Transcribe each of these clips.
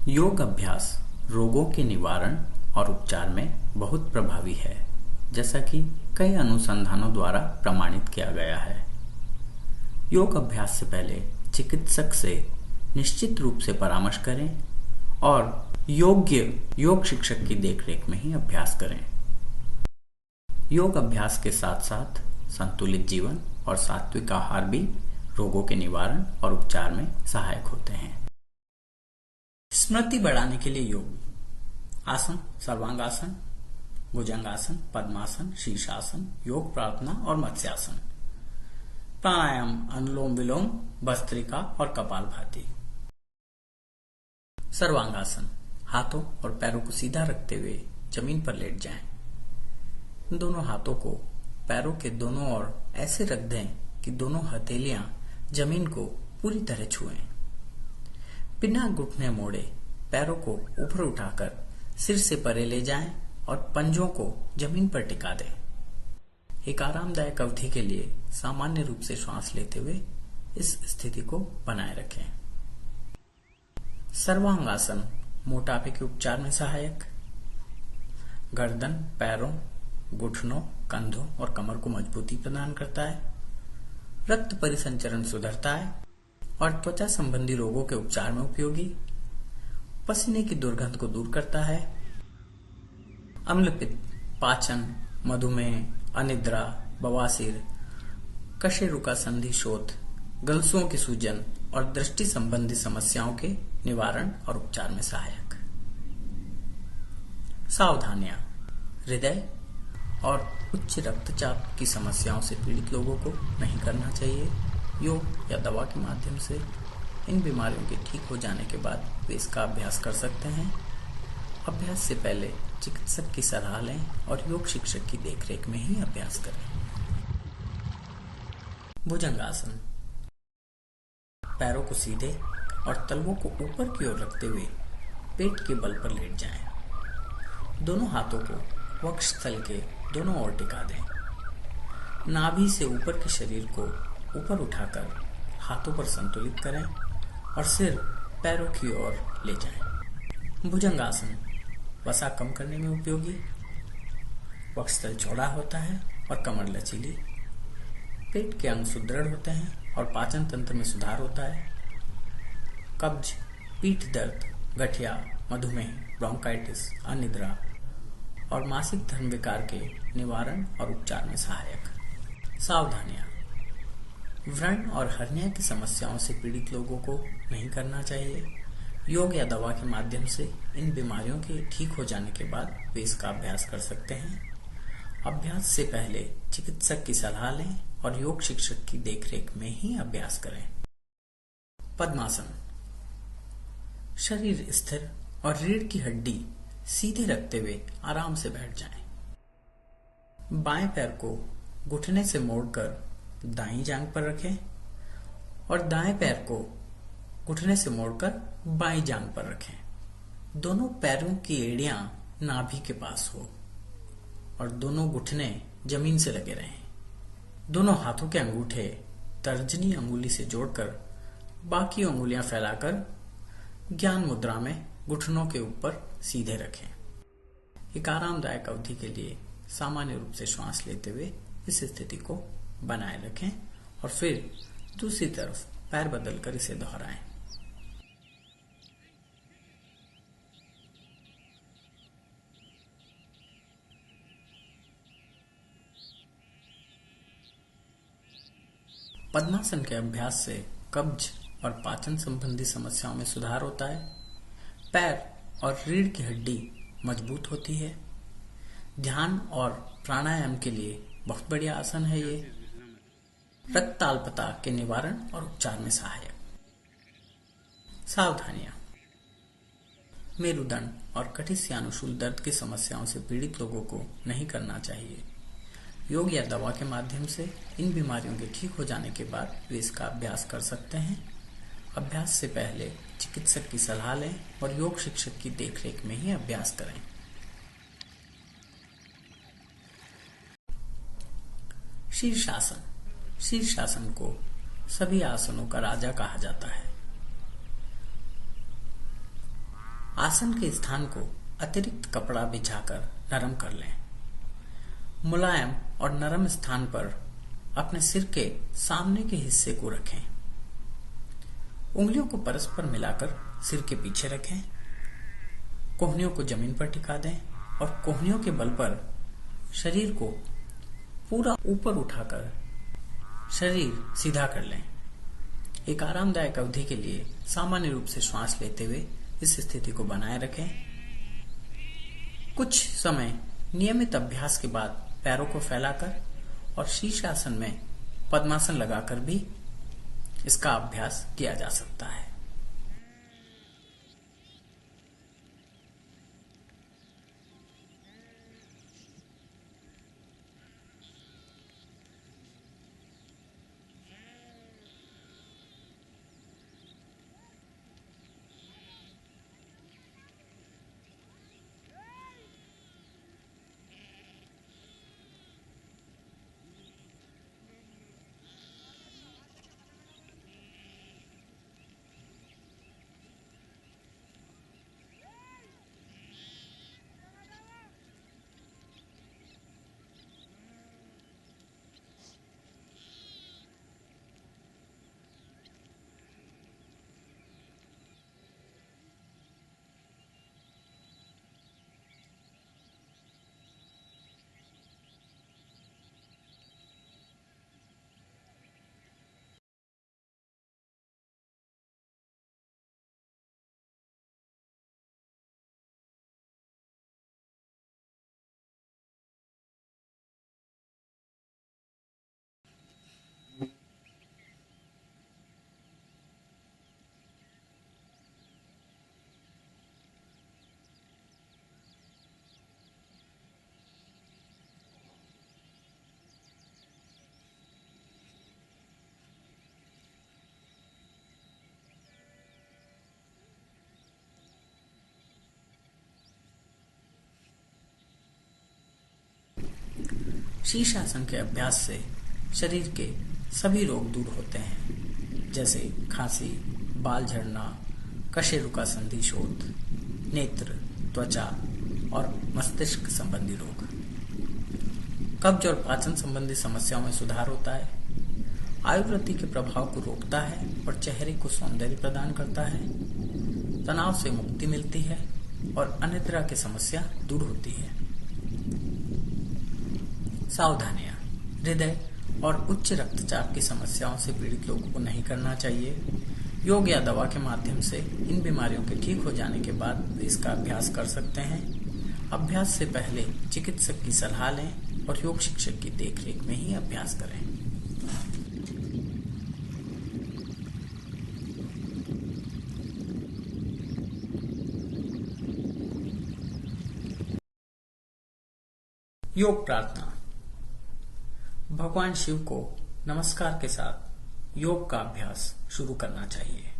योग अभ्यास रोगों के निवारण और उपचार में बहुत प्रभावी है, जैसा कि कई अनुसंधानों द्वारा प्रमाणित किया गया है। योग अभ्यास से पहले चिकित्सक से निश्चित रूप से परामर्श करें और योग्य योग शिक्षक की देखरेख में ही अभ्यास करें। योग अभ्यास के साथ साथ संतुलित जीवन और सात्विक आहार भी रोगों के निवारण और उपचार में सहायक होते हैं। स्मृति बढ़ाने के लिए योग आसन, सर्वांगासन, भुजंगासन, पद्मासन, शीर्षासन, योग प्रार्थना और मत्स्यासन। प्राणायाम, अनुलोम विलोम, भस्त्रिका और कपालभाति। सर्वांगासन, हाथों और पैरों को सीधा रखते हुए जमीन पर लेट जाएं। दोनों हाथों को पैरों के दोनों ओर ऐसे रख दें कि दोनों हथेलियां जमीन को पूरी तरह छुएं। बिना घुटने मोड़े पैरों को ऊपर उठाकर सिर से परे ले जाएं और पंजों को जमीन पर टिका दें। एक आरामदायक अवधि के लिए सामान्य रूप से श्वास लेते हुए इस स्थिति को बनाए रखें। सर्वांगासन मोटापे के उपचार में सहायक। गर्दन, पैरों, घुटनों, कंधों और कमर को मजबूती प्रदान करता है, रक्त परिसंचरण सुधरता है और त्वचा संबंधी रोगों के उपचार में उपयोगी। पसीने की दुर्गंध को दूर करता है। अम्लपित्त, पाचन, मधुमेह, अनिद्रा, बवासीर, कशेरुका संधि शोथ, गलसुओं की सूजन और दृष्टि संबंधी समस्याओं के निवारण और उपचार में सहायक। सावधानियां, हृदय और उच्च रक्तचाप की समस्याओं से पीड़ित लोगों को नहीं करना चाहिए। योग या दवा के माध्यम से इन बीमारियों के ठीक हो जाने के बाद वे इसका अभ्यास कर सकते हैं। अभ्यास से पहले चिकित्सक की सलाह लें और योग शिक्षक की देखरेख में ही अभ्यास करें। भुजंगासन, पैरों को सीधे और तलवों को ऊपर की ओर रखते हुए पेट के बल पर लेट जाएं। दोनों हाथों को वक्षस्थल के दोनों ओर टिका दें। नाभि से ऊपर के शरीर को ऊपर उठाकर हाथों पर संतुलित करें और सिर पैरों की ओर ले जाएं। भुजंगासन वसा कम करने में उपयोगी। वक्षस्थल चौड़ा होता है और कमर लचीली। पेट के अंग सुदृढ़ होते हैं और पाचन तंत्र में सुधार होता है। कब्ज, पीठ दर्द, गठिया, मधुमेह, ब्रोंकाइटिस, अनिद्रा और मासिक धर्म विकार के निवारण और उपचार में सहायक। सावधानियां, व्रण और हर्निया की समस्याओं से पीड़ित लोगों को नहीं करना चाहिए। योग या दवा के माध्यम से इन बीमारियों के ठीक हो जाने के बाद वे इसका अभ्यास कर सकते हैं। अभ्यास से पहले चिकित्सक की सलाह लें और योग शिक्षक की देखरेख में ही अभ्यास करें। पद्मासन, शरीर स्थिर और रीढ़ की हड्डी सीधे रखते हुए आराम से बैठ जाएं। बाएं पैर को घुटने से मोड़कर दाईं जांघ पर रखें और दाएं पैर को घुटने से मोड़कर बाईं जांघ पर रखें। दोनों पैरों की एड़ियां नाभि के पास हो और दोनों घुटने जमीन से लगे रहें। दोनों हाथों के अंगूठे तर्जनी अंगुली से जोड़कर बाकी अंगुलियां फैलाकर ज्ञान मुद्रा में घुटनों के ऊपर सीधे रखें। एक आरामदायक अवधि के लिए सामान्य रूप से श्वास लेते हुए इस स्थिति को बनाए रखें और फिर दूसरी तरफ पैर बदलकर इसे दोहराएं। पद्मासन के अभ्यास से कब्ज और पाचन संबंधी समस्याओं में सुधार होता है। पैर और रीढ़ की हड्डी मजबूत होती है। ध्यान और प्राणायाम के लिए बहुत बढ़िया आसन है ये। रक्ताल्पता के निवारण और उपचार में सहायक। सावधानियां, मेरुदंड और कटिस्यानुशूल दर्द की समस्याओं से पीड़ित लोगों को नहीं करना चाहिए। योग या दवा के माध्यम से इन बीमारियों के ठीक हो जाने के बाद वे इसका अभ्यास कर सकते हैं। अभ्यास से पहले चिकित्सक की सलाह लें और योग शिक्षक की देखरेख में ही अभ्यास करें। शीर्षासन, शीर्षासन को सभी आसनों का राजा कहा जाता है। आसन के स्थान को अतिरिक्त कपड़ा बिछाकर नरम कर लें। मुलायम और नरम स्थान पर अपने सिर के सामने के हिस्से को रखें। उंगलियों को परस्पर मिलाकर सिर के पीछे रखें। कोहनियों को जमीन पर टिका दें और कोहनियों के बल पर शरीर को पूरा ऊपर उठाकर शरीर सीधा कर लें। एक आरामदायक अवधि के लिए सामान्य रूप से श्वास लेते हुए इस स्थिति को बनाए रखें। कुछ समय नियमित अभ्यास के बाद पैरों को फैलाकर और शीर्षासन में पद्मासन लगाकर भी इसका अभ्यास किया जा सकता है। शीर्षासन के अभ्यास से शरीर के सभी रोग दूर होते हैं, जैसे खांसी, बाल झड़ना, कशेरुका संधि शोथ, नेत्र, त्वचा और मस्तिष्क संबंधी रोग। कब्ज और पाचन संबंधी समस्याओं में सुधार होता है। आयुर्वृत्ति के प्रभाव को रोकता है और चेहरे को सौंदर्य प्रदान करता है। तनाव से मुक्ति मिलती है और अनिद्रा की समस्या दूर होती है। सावधानियां: हृदय और उच्च रक्तचाप की समस्याओं से पीड़ित लोगों को नहीं करना चाहिए। योग या दवा के माध्यम से इन बीमारियों के ठीक हो जाने के बाद इसका अभ्यास कर सकते हैं। अभ्यास से पहले चिकित्सक की सलाह लें और योग शिक्षक की देखरेख में ही अभ्यास करें। योग प्रार्थना। भगवान शिव को नमस्कार के साथ योग का अभ्यास शुरू करना चाहिए।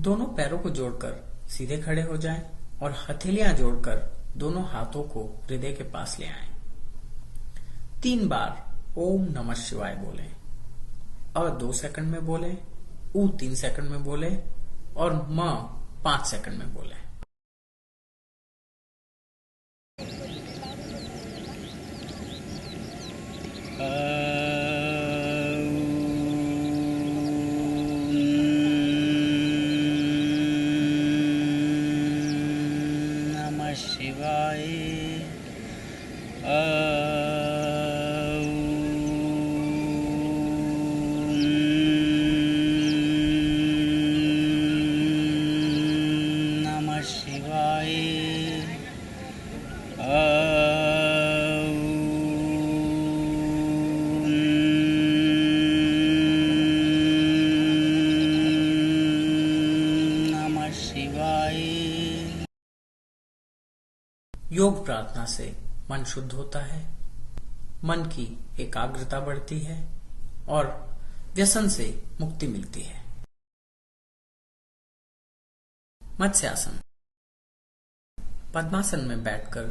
दोनों पैरों को जोड़कर सीधे खड़े हो जाएं और हथेलियां जोड़कर दोनों हाथों को हृदय के पास ले आएं। 3 बार ओम नमः शिवाय बोलें। अ 2 सेकंड में बोलें, उ 3 सेकंड में बोलें और म 5 सेकंड में बोलें। नमः शिवाय। नमः शिवाय। नमः शिवाय। योग प्रार्थना से मन शुद्ध होता है, मन की एकाग्रता बढ़ती है और व्यसन से मुक्ति मिलती है। मत्स्यासन। पद्मासन में बैठकर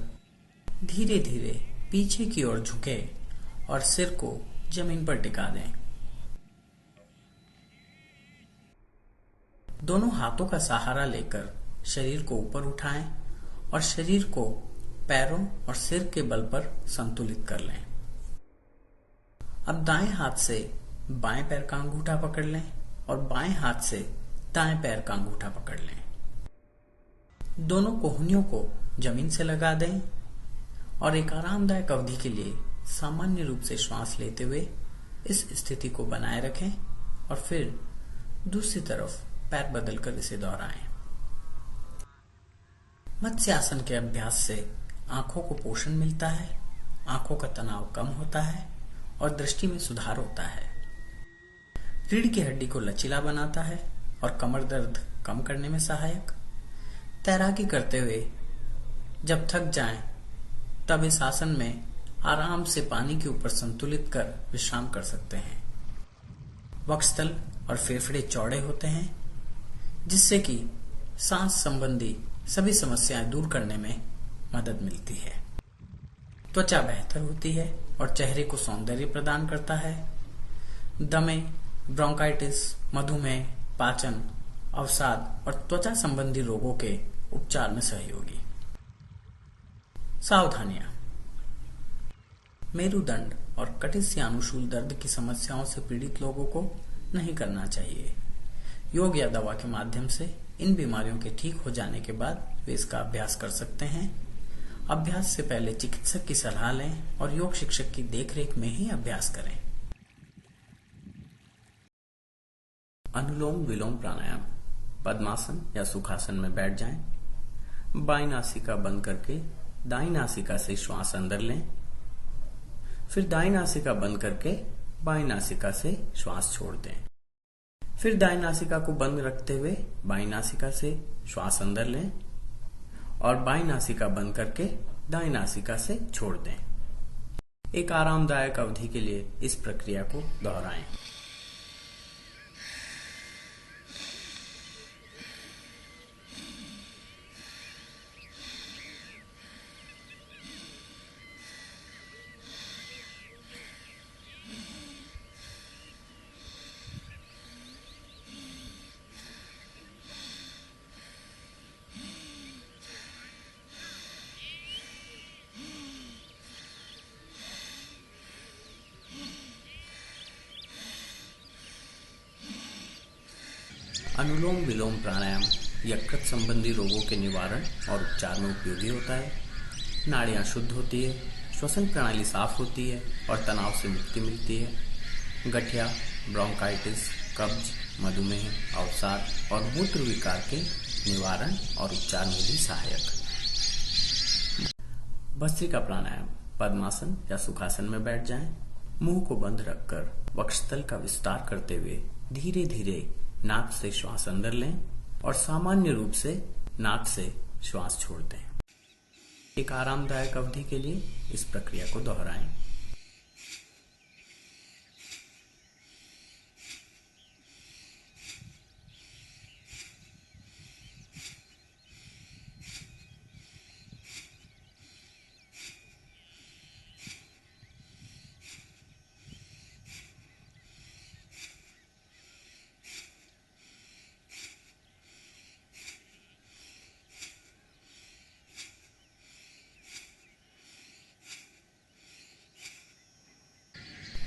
धीरे धीरे पीछे की ओर झुके और सिर को जमीन पर टिका दें। दोनों हाथों का सहारा लेकर शरीर को ऊपर उठाएं और शरीर को पैरों और सिर के बल पर संतुलित कर लें। अब दाएं हाथ से बाएं पैर का अंगूठा पकड़ लें और बाएं हाथ से दाएं पैर का अंगूठा पकड़ लें। दोनों कोहनियों को जमीन से लगा दें और एक आरामदायक अवधि के लिए सामान्य रूप से श्वास लेते हुए इस स्थिति को बनाए रखें और फिर दूसरी तरफ पैर बदलकर इसे दोहराएं। मत्स्यासन के अभ्यास से आंखों को पोषण मिलता है, आंखों का तनाव कम होता है और दृष्टि में सुधार होता है। रीढ़ की हड्डी को लचीला बनाता है और कमर दर्द कम करने में सहायक। तैराकी करते हुए जब थक जाएं, तब इस आसन में आराम से पानी के ऊपर संतुलित कर विश्राम कर सकते हैं। वक्षस्थल और फेफड़े चौड़े होते हैं, जिससे कि सांस संबंधी सभी समस्याएं दूर करने में मदद मिलती है। त्वचा बेहतर होती है और चेहरे को सौंदर्य प्रदान करता है। दमे, ब्रोंकाइटिस, मधुमेह, पाचन, अवसाद और त्वचा संबंधी रोगों के उपचार में सहयोगी। सावधानियां। मेरुदंड और कटिस्यानुशूल दर्द की समस्याओं से पीड़ित लोगों को नहीं करना चाहिए। योग या दवा के माध्यम से इन बीमारियों के ठीक हो जाने के बाद वे इसका अभ्यास कर सकते हैं। अभ्यास से पहले चिकित्सक की सलाह लें और योग शिक्षक की देखरेख में ही अभ्यास करें। अनुलोम विलोम प्राणायाम। पद्मासन या सुखासन में बैठ जाएं। बाईं नासिका बंद करके दाईं नासिका से श्वास अंदर लें। फिर दाईं नासिका बंद करके बाईं नासिका से श्वास छोड़ दें। फिर दाईं नासिका को बंद रखते हुए बाईं नासिका से श्वास अंदर लें और बाईं नासिका बंद करके दाईं नासिका से छोड़ दें। एक आरामदायक अवधि के लिए इस प्रक्रिया को दोहराएं। अनुलोम विलोम प्राणायाम यकृत संबंधी रोगों के निवारण और उपचार में उपयोगी होता है। नाड़ियां शुद्ध होती है, श्वसन प्रणाली साफ होती है और तनाव से मुक्ति मिलती है। गठिया, ब्रोंकाइटिस, कब्ज, मधुमेह, अवसाद और मूत्र विकार के निवारण और उपचार में भी सहायक। भस्त्रिका प्राणायाम। पद्मासन या सुखासन में बैठ जाएं। मुंह को बंद रखकर वक्षस्थल का विस्तार करते हुए धीरे धीरे नाक से श्वास अंदर लें और सामान्य रूप से नाक से श्वास छोड़ दें। एक आरामदायक अवधि के लिए इस प्रक्रिया को दोहराएं।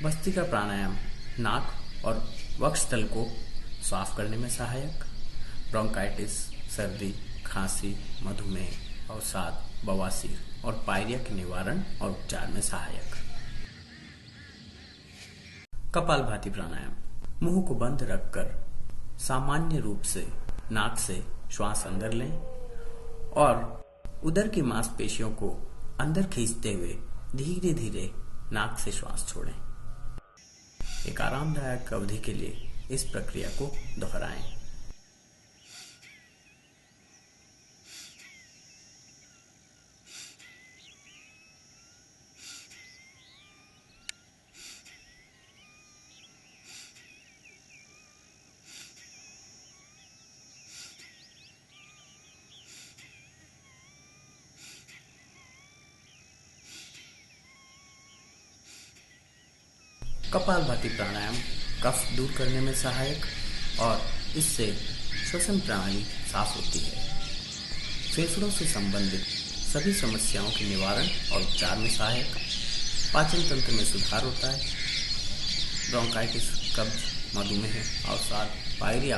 भस्त्रिका प्राणायाम नाक और वक्षस्थल को साफ करने में सहायक। ब्रोंकाइटिस, सर्दी, खांसी, मधुमेह, अवसाद, बवासीर और पायरिया के निवारण और उपचार में सहायक। कपालभाति प्राणायाम। मुंह को बंद रखकर सामान्य रूप से नाक से श्वास अंदर लें और उदर की मांसपेशियों को अंदर खींचते हुए धीरे धीरे नाक से श्वास छोड़ें। एक आरामदायक अवधि के लिए इस प्रक्रिया को दोहराएं। कपालभाति प्राणायाम कफ दूर करने में सहायक और इससे श्वसन प्रणाली साफ होती है। फेफड़ों से संबंधित सभी समस्याओं के निवारण और उपचार में सहायक। पाचन तंत्र में सुधार होता है। ब्रोंकाइटिस, कब्ज, मधुमेह, अवसाद, पायरिया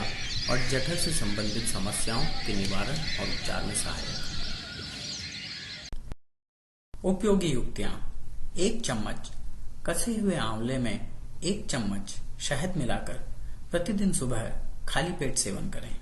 और जठर से संबंधित समस्याओं के निवारण और उपचार में सहायक। उपयोगी युक्तियां: 1 चम्मच कसे हुए आंवले में 1 चम्मच शहद मिलाकर प्रतिदिन सुबह खाली पेट सेवन करें।